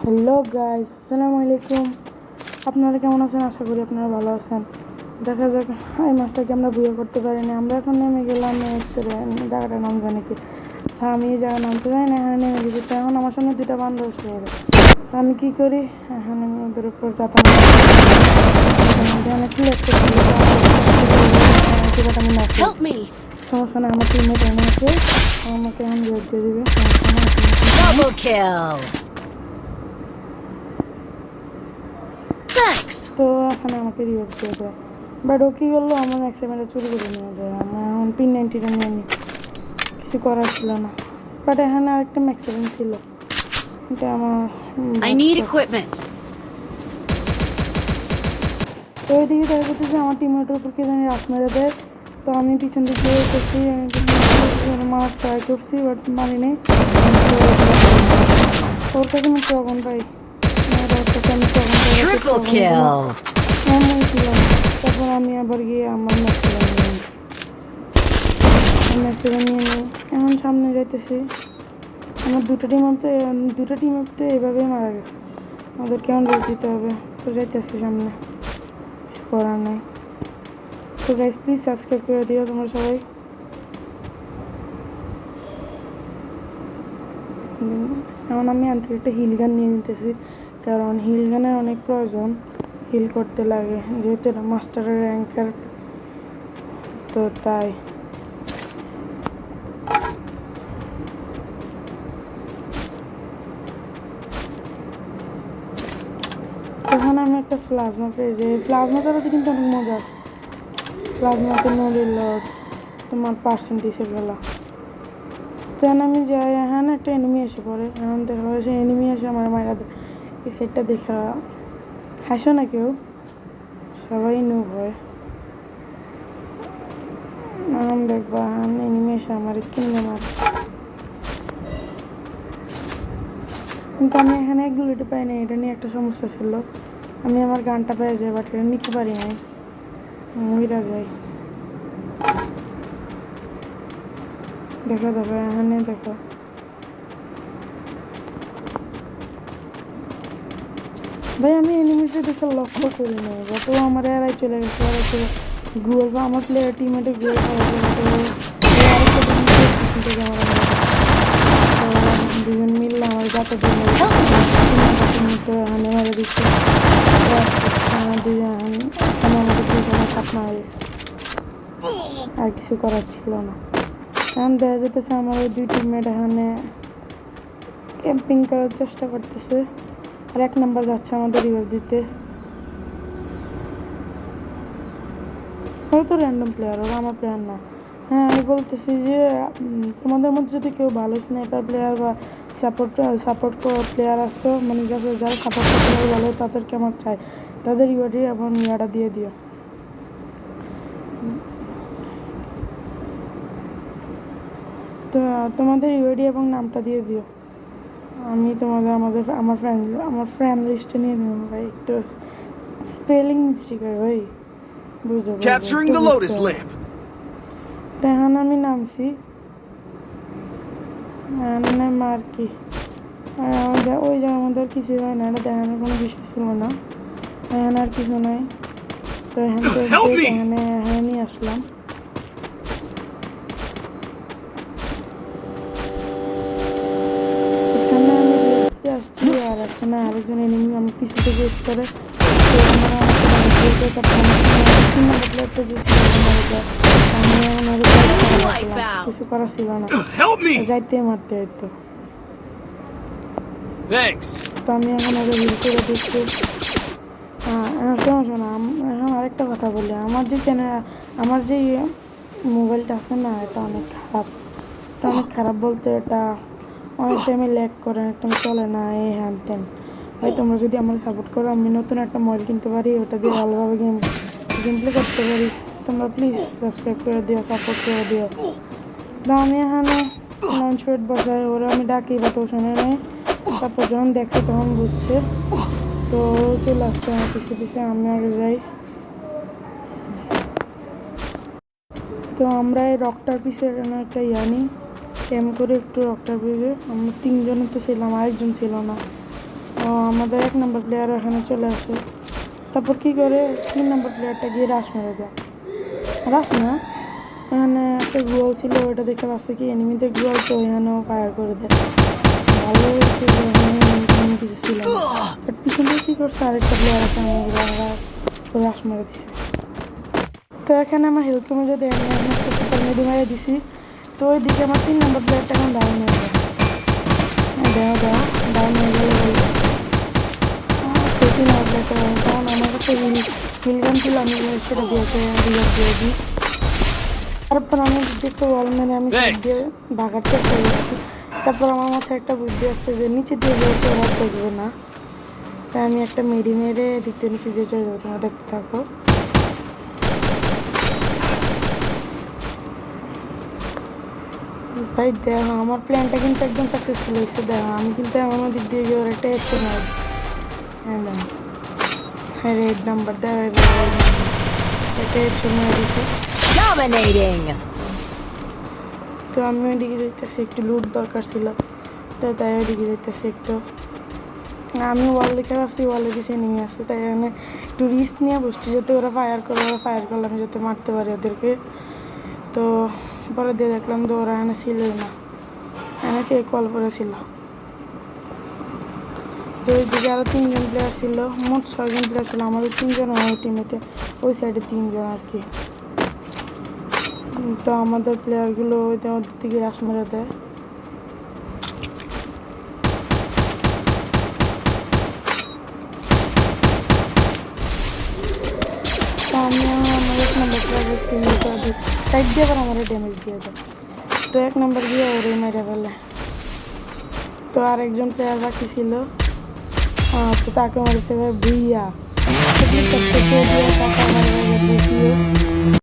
Hello guys, আসসালামু আলাইকুম। আপনারা কেমন আছেন? আশা করি আপনারা ভালো আছেন। দেখা যাক এই মাছটাকে আমরা বুঝে করতে পারি না। আমরা এখন নেমে গেলাম জায়গাটার নাম জানি কি, আমি এই জায়গার নামতে জানি না। এখানে নেমে গেছি। তো এখন আমার সামনে দুটা বান্ধব শুয়ে গেছে। তো আমি কী করি, এখানে আমি ওদের উপর যাতাম আমি নক Help me! সমস্যা না। আমার টিমমেট এনে আছে, আমাকে এখন রেট দিয়ে দিবে। Double kill! Thanks! তো এখানে আমাকে রিওয়ার্ড দিয়ে দেয়। বাট ও কী করলো, আমার ম্যাক্সিমামটা চুরি করে নিয়ে যায়। আমার এখন P90টা নিয়ে নিই, কিছু করার ছিল না। বাট এখানে আরেকটা ম্যাক্সিমাম ছিল, এটা আমার I need equipment. তো ওইদিকে দেখা করতেছে আমার টিমের উপর কে জানি রাত মেরে দেয়। তো আমি পিছন দিকে করছি, মারার ট্রাই করছি, বাট মারি নেই। ওর কাছে আমি ট্রগন পাই, Triple kill! তারপর আমি আবার গিয়ে আমার ম্যাক্সিমাম নিয়ে নিই। এখন সামনে যাইতেছি। আমার দুটো টিম তো এভাবেই মারা গেছে। আমাদের কেমন রোজ দিতে হবে। তো যাইতেছি সামনে, কিছু করার নাই। তো গাইস, প্লিজ সাবস্ক্রাইব করে দিও তোমরা সবাই। এখন আমি আন্তরিক একটা হিল গান নিয়ে নিতেছি, কারণ হিল গানের অনেক প্রয়োজন। হিল করতে লাগে, যেহেতু এটা মাস্টারের র্যাঙ্কের, তো তাই। তখন আমি একটা প্লাজমা পেয়েছি। প্লাজমা চালাতে কিন্তু অনেক মজা। প্লাজমাতে নড়িল তোমার পার্সেন্টেজের বেলা। তখন আমি যাই, এখানে একটা এনিমি এসে পড়ে। এখন দেখা হয় সে এনিমি এসে আমার মায়েরা এই সেটটা দেখা হাসো না কেউ, সবাই নুব হয়। এখন দেখবা এনিমি এসে আমার কিনলে মার। কিন্তু আমি এখানে এক গুলিটা পাই না, এটা নিয়ে একটা সমস্যা ছিল। আমি আমার গানটা পেয়ে যাই, বাট এটা নিতে পারি নাই, মহিলা যাই। দেখো এখানে দেখো, ভাই আমি এনিমিটা দেখে লক্ষ্য করি না, বাট ও আমার এরাই চলে গেছে। গুগল বা আমার প্লেয়ার টিমেটে গুগল দুজন মিললে আমার যাতে এখানে মেরে দিচ্ছে। আমাদের দুজনে কাপ মারে, আর কিছু করার ছিল না। এখন দেখা যেতেছে আমার ওই দুই টিমমেট এখানে ক্যাম্পিং করার চেষ্টা করতেছে, আর এক নাম্বার যাচ্ছে আমাদের রিভার দিতে। ও তো র্যান্ডম প্লেয়ার, ওরা আমার প্লেয়ার না। হ্যাঁ, আমি বলতেছি যে তোমাদের মধ্যে যদি কেউ ভালো স্নাইপার প্লেয়ার বা সাপোর্ট প্লেয়ার আসতো, মানে যারা সাপোর্ট প্লেয়ার ভালো, তাদেরকে আমার চাই। তাদের ইউআইডি এবং ইয়াটা দিয়ে দিও। তো তোমাদের ইউআইডি এবং নামটা দিয়ে দিও, আমি তোমাদের আমার ফ্রেন্ড লিস্টে নিয়ে দেবো। ভাই একটু স্পেলিং মিস্টেক হয় ভাই, বুঝতে Capturing the Lotus Lamp. এখন আমি নামছি আর কি, ওই জায়গার মধ্যে আর কিছু হয় না, এটা দেখানোর কোনো বিষয় ছিল না। এখানে আর কিছু নাই। তো এখানে নিয়ে আসলাম। এখানে আমি দেখতে আসছি, আর এখানে আরেকজন এনিমি আমার পিছু থেকে এসে করে। কিছু করা ছিল না, যাইতে মারতে হইতো। তো আমি এখন ওদের হিল করে দিচ্ছি। শোনো, এখন আরেকটা কথা বলি। আমার যে মোবাইলটা আছে না, এটা অনেক খারাপ বলতে, এটা অনেক টাইমে ল্যাগ করে, অনেক টাইম চলে না, এই হ্যান ত্যান। ভাই তোমরা যদি আমার সাপোর্ট করো, আমি নতুন একটা মোবাইল কিনতে পারি, ওটা দিয়ে ভালোভাবে গেম প্লে করতে পারি। তোমরা প্লিজ সাবস্ক্রাইব করে দিও, সাপোর্ট করে দিও। তো আমি এখানে লঞ্চ প্যাড বসাই, ওরা আমি ডাকি, বা তো শোনে নেই। তারপর যখন দেখে তখন বুঝছে, তো চলে আসছে আমার পিছিয়ে আমি আগে যাই। তো আমরা এই রকটার পিছে একটা ইয়ানি ক্যাম্প করে একটু রকটার পিছে আমরা তিনজনে তো ছিলাম, আরেকজন ছিল না। আমাদের 1 নম্বর প্লেয়ার এখানে চলে আসে। তারপর কি করে 3 নম্বর প্লেয়ারটা গিয়ে রাশ মেরে দেয়। রাশ না, এখানে একটা গোয়াল ছিল, ওইটা দেখে ভাবছে কি এনিমিদের গোয়াল, তো এখানেও ফায়ার করে দেয়। ভালো হয়েছে যে এখানে এনিমি কিছু ছিল না। বাট পিছনে কি করছে আরেকটা প্লেয়ার আছে, আমরা রাশ মেরে দিছে। তো এখানে আমার হেলথ কমে যেতে আমি একটা সুপার মেডি মেরে দিছি। তো ওইদিকে আমার 3 নম্বর প্লেয়ারটা এখন ডাউন হয়ে যায়। দেওয়া ডাউন হয়ে গেলে বলবো সেদিন আসবে। কারণ আমার কাছে হিলগান ছিল, আমি সেটা দিয়েছে রিভার দিয়ে দিই। তারপর আমি দেখতে ওয়াল মেরে আমি সাইড দিয়ে ভাগার চেষ্টা করছি। তারপর আমার মাথায় একটা বুদ্ধি আসছে যে নিচে দিয়ে যেহেতু ওরা দেখবে না, তাই আমি একটা মেডি মেরে দিকতে নিচে দিয়ে চলে যাবো। তোমরা দেখতে থাকো। ভাই দেখো আমার প্ল্যানটা কিন্তু একদম সাকসেসফুল হয়েছে। দেখো আমি কিন্তু এমন দিক দিয়ে গিয়ে ওর একটা এসছে না। হ্যাঁ দেখো, হ্যাঁ রেড নাম্বার দেওয়া এটা এসছে মেরে দিচ্ছে। Dominating. তো আমি ওইদিকে যেতেছি, একটু লুট দরকার ছিল, তো তাই ওইদিকে যেতেছি একটু। আমি ওয়াল দেখে ভাবছি ওয়ালে কিছু নেমে আসছে, তাই এখানে একটু রিস্ক নিয়ে বসছি যাতে ওরা ফায়ার করে। ওরা ফায়ার করলে আমি যাতে মারতে পারি ওদেরকে। তো পরে দিয়ে দেখলাম তো ওরা এখানে ছিলই না, এখানে কে কল করেছিল। তো ওইদিকে আরও 3 জন প্লেয়ার ছিল, মোট 6 জন প্লেয়ার ছিল। আমাদের 3 জন ওই টিমেতে, ওই সাইডে 3 জন আর কি। তো আমাদের প্লেয়ারগুলো ওদের দিকে রাশ মেরে দেয়। তো আমি আমার 1 নম্বর প্লেয়ার একটু ইয়ে করে দিই, সাইড দিয়ে আবার আমার ড্যামেজ দিয়ে দেয়। তো 1 নম্বর দিয়ে ওরে মেরে ফেলে। তো আরেকজন প্লেয়ার বাকি ছিল, তো তাকে মারছে ভুইয়া।